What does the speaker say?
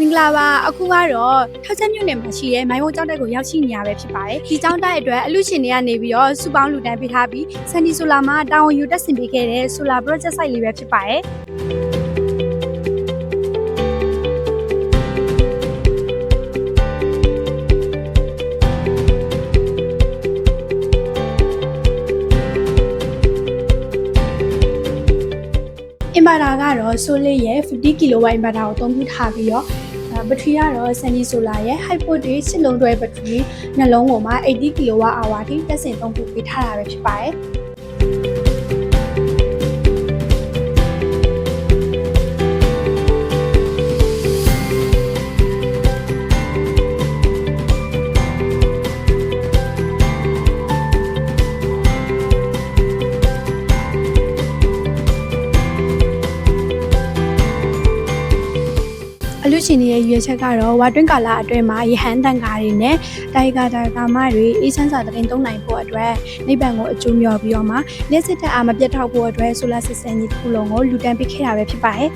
င်္ဂလာပါအခုကတော့ထောက်ချက်မြို့နယ်မှာရှိတဲ့မိုင်းဝုန်းကျောင်းတက်ကိုရောက်ရှိနေရပဲဖြစ်ပါတယ်ဒီကျောင်းတက်အတွက်အလူရှင်တွေကနေပြီးတော့စုပေါင်းလူတန်းပေးထားပြီးစန်ဒီဆိုလာမှာတာဝန်ယူတက်ဆင်ပေးခဲ့တဲ့ solar project site လေးပဲဖြစ်ပါတယ်အင်ဗာတာကတော့ဆိုလရဲ့50 kW အင်ဗာတာကိုအသုံးပြုထားပြီးတော့ဘက်ထရီကတော့ Sunny Solar ရဲ့ high voltage 6လုံးတွဲဘက်ထရီနှလုံးပေါ်မှာ80 kWh ထိတက်ဆင်သုံးပြုပေးထားတာပဲဖြစ်ပါတယ်အလူရှင်တွေရဲ့ရွေးချက်ကတော့ဝါတွင်းကာလအတွင်းမှာရဟန်းတန်ကားတွေနဲ့တိုင်ကာမတွေအေးချမ်းစွာတင်သုံးနိုင်ဖို့အတွက်နိဗ္ဗာန်ကိုအကျိုးမျှော်ပြီးတော့မှလက်စစ်တပ်အားမပြတ်ထောက်ဖို့အတွက်ဆိုလာစစ်စင်ကြီးတစ်ခုလုံးကိုလူတန်းပေးခဲ့တာပဲဖြစ်ပါတယ်